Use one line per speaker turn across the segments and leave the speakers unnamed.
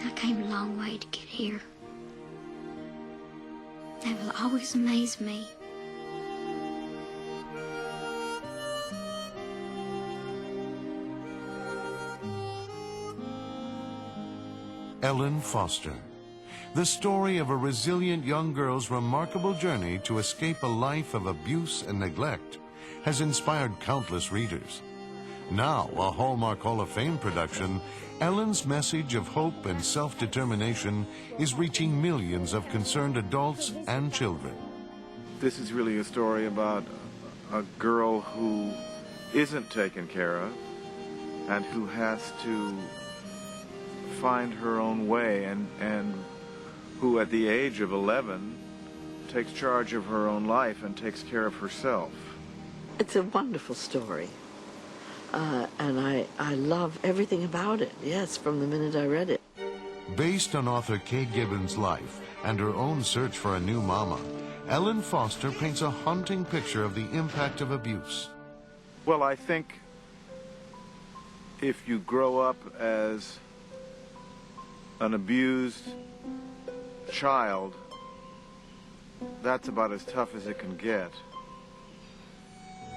I came a long way to get here. That will always amaze me.
Ellen Foster, the story of a resilient young girl's remarkable journey to escape a life of abuse and neglect, has inspired countless readers. Now a Hallmark Hall of Fame production, Ellen's message of hope and self-determination is reaching millions of concerned adults and children.
This is really a story about a girl who isn't taken care of and who has to find her own way, and who at the age of 11 takes charge of her own life and takes care of herself.
It's a wonderful story. And I love everything about it, yes, from the minute I read it.
Based on author Kay Gibbons' life and her own search for a new mama, Ellen Foster paints a haunting picture of the impact of abuse.
Well, I think if you grow up as an abused child, that's about as tough as it can get,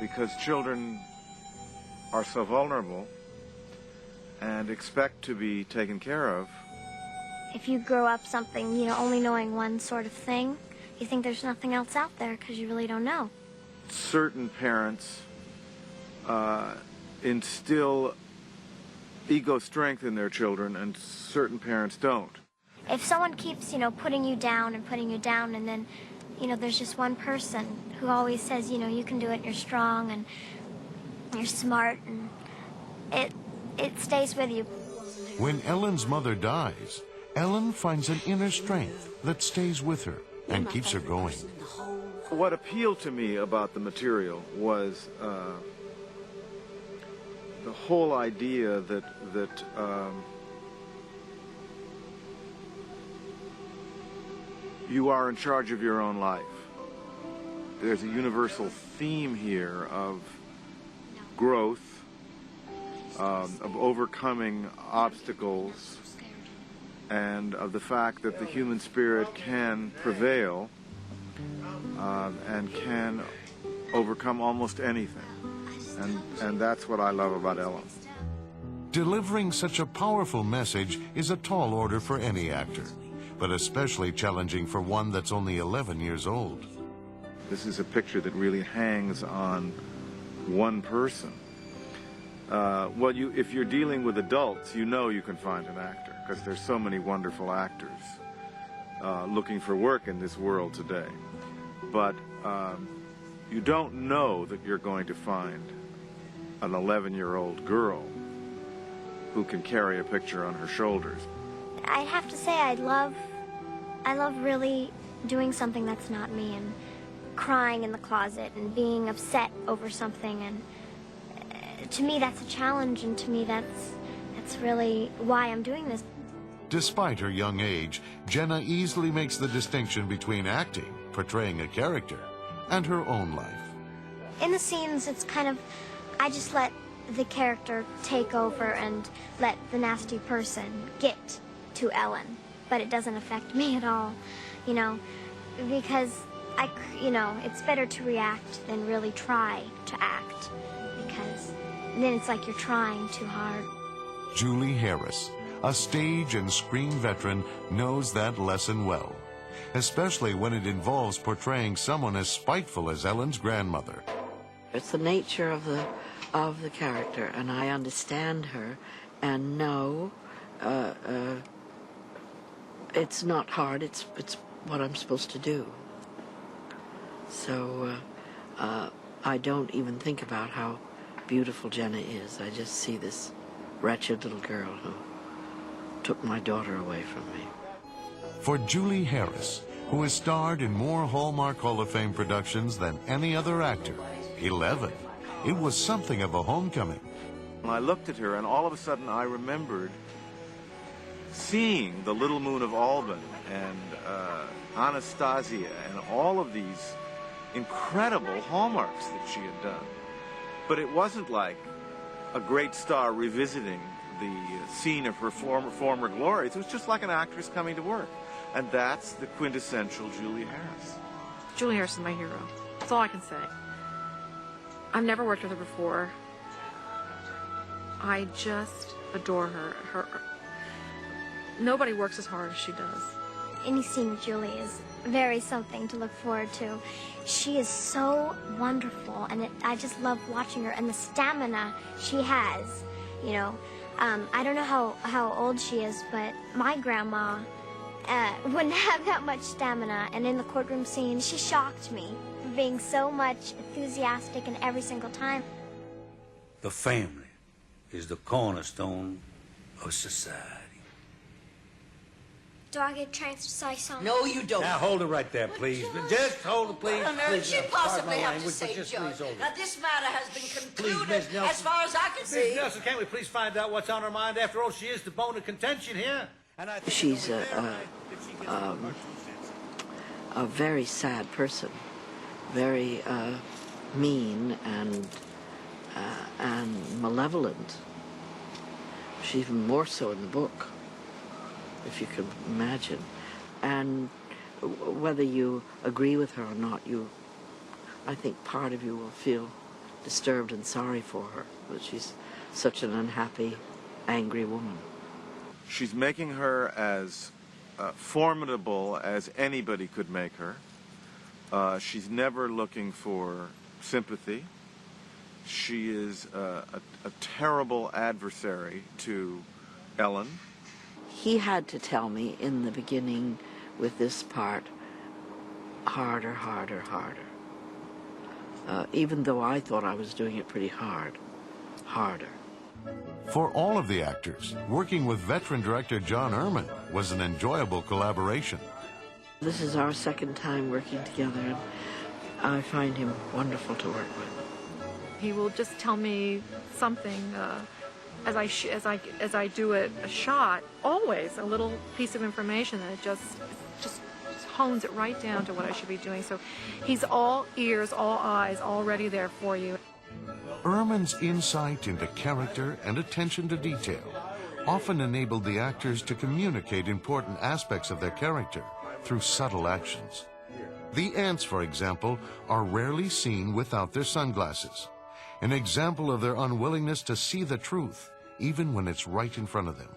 because children are so vulnerable and expect to be taken care of.
If you grow up something, you know, only knowing one sort of thing, you think there's nothing else out there because you really don't know.
Certain parents instill ego strength in their children, and certain parents don't.
If someone keeps, you know, putting you down, and then, you know, there's just one person who always says, you know, you can do it, you're strong, and you're smart, and it stays with you.
When Ellen's mother dies, Ellen finds an inner strength that stays with her and keeps her going.
What appealed to me about the material was the whole idea that you are in charge of your own life. There's a universal theme here of growth, of overcoming obstacles, and of the fact that the human spirit can prevail and can overcome almost anything. And that's what I love about Ellen.
Delivering such a powerful message is a tall order for any actor, but especially challenging for one that's only 11 years old.
This is a picture that really hangs on one person. Well, if you're dealing with adults, you know you can find an actor, because there's so many wonderful actors looking for work in this world today. But you don't know that you're going to find an 11-year-old girl who can carry a picture on her shoulders.
I have to say I love really doing something that's not me, and crying in the closet and being upset over something, and to me that's a challenge, and to me that's really why I'm doing this.
Despite her young age, Jenna easily makes the distinction between acting, portraying a character, and her own life.
In the scenes, it's kind of, I just let the character take over and let the nasty person get to Ellen, but it doesn't affect me at all, you know, because it's better to react than really try to act, because then it's like you're trying too hard.
Julie Harris, a stage and screen veteran, knows that lesson well, especially when it involves portraying someone as spiteful as Ellen's grandmother.
It's the nature of the character, and I understand her, and know it's not hard. It's what I'm supposed to do. So I don't even think about how beautiful Jenna is. I just see this wretched little girl who took my daughter away from me.
For Julie Harris, who has starred in more Hallmark Hall of Fame productions than any other actor, 11, it was something of a homecoming.
I looked at her, and all of a sudden I remembered seeing The Little Moon of Alban and Anastasia and all of these incredible hallmarks that she had done. But it wasn't like a great star revisiting scene of her former glories. It was just like an actress coming to work. And that's the quintessential Julie Harris.
Julie Harris is my hero. That's all I can say. I've never worked with her before. I just adore her. Nobody works as hard as she does.
Any scene with Julie is very something to look forward to. She is so wonderful, and I just love watching her, and the stamina she has, you know. I don't know how old she is, but my grandma wouldn't have that much stamina, and in the courtroom scene, she shocked me, being so much enthusiastic in every single time.
The family is the cornerstone of society.
Do I get a chance to say something?
No, you don't.
Now hold it right there, please. Just hold it, please.
What on earth
Please,
she
pardon
possibly
my
have to
language,
say,
but just
Judge?
please hold it.
Now, this matter has been concluded
Miss Nelson.
as far as I can
Miss
see.
Nelson, can't we please find out what's on her mind? After all, she is the bone of contention here. And I think
She's
it'll be fair, right, if she gets her 2 cents.
a very sad person, very mean and malevolent. She's even more so in the book, if you can imagine. And whether you agree with her or not, I think part of you will feel disturbed and sorry for her, that she's such an unhappy, angry woman.
She's making her as formidable as anybody could make her. She's never looking for sympathy. She is a terrible adversary to Ellen.
He had to tell me in the beginning with this part, harder, harder, harder. Even though I thought I was doing it pretty hard, harder.
For all of the actors, working with veteran director John Erman was an enjoyable collaboration.
This is our second time working together, and I find him wonderful to work with.
He will just tell me something as I do a shot. Always a little piece of information that just hones it right down to what I should be doing. So he's all ears, all eyes, already there for you.
Erman's insight into character and attention to detail often enabled the actors to communicate important aspects of their character through subtle actions. The ants, for example, are rarely seen without their sunglasses, an example of their unwillingness to see the truth, even when it's right in front of them.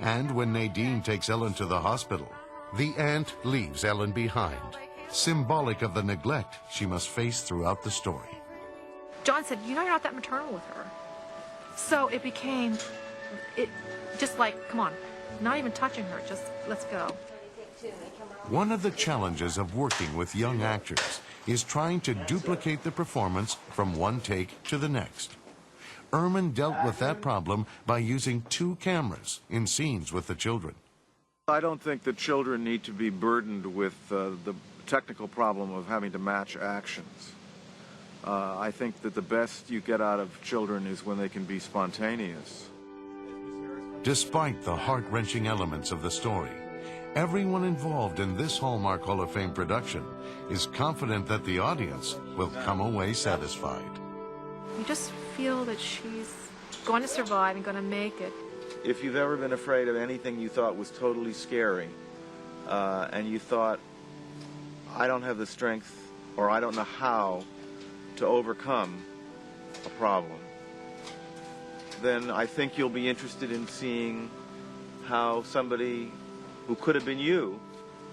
And when Nadine takes Ellen to the hospital, the ant leaves Ellen behind, symbolic of the neglect she must face throughout the story.
John said, you know, you're not that maternal with her. So it became, just like, come on, not even touching her, just let's go.
One of the challenges of working with young actors is trying to duplicate the performance from one take to the next. Erman dealt with that problem by using 2 cameras in scenes with the children.
I don't think that children need to be burdened with the technical problem of having to match actions. I think that the best you get out of children is when they can be spontaneous.
Despite the heart-wrenching elements of the story, everyone involved in this Hallmark Hall of Fame production is confident that the audience will come away satisfied.
You just feel that she's going to survive and going to make it.
If you've ever been afraid of anything you thought was totally scary, and you thought, I don't have the strength or I don't know how to overcome a problem, then I think you'll be interested in seeing how somebody who could have been you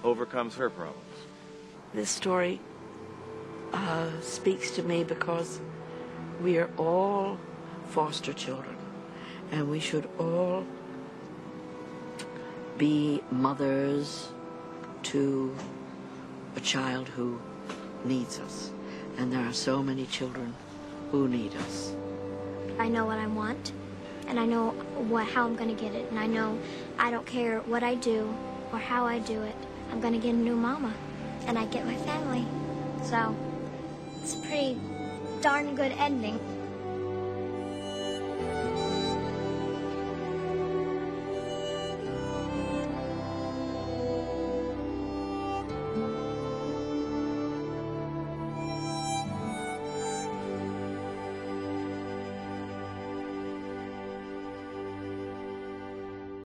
overcomes her problems.
This story speaks to me because we are all foster children, and we should all be mothers to a child who needs us. And there are so many children who need us.
I know what I want, and I know how I'm going to get it, and I know I don't care what I do or how I do it. I'm going to get a new mama, and I get my family. So it's a pretty darn good ending.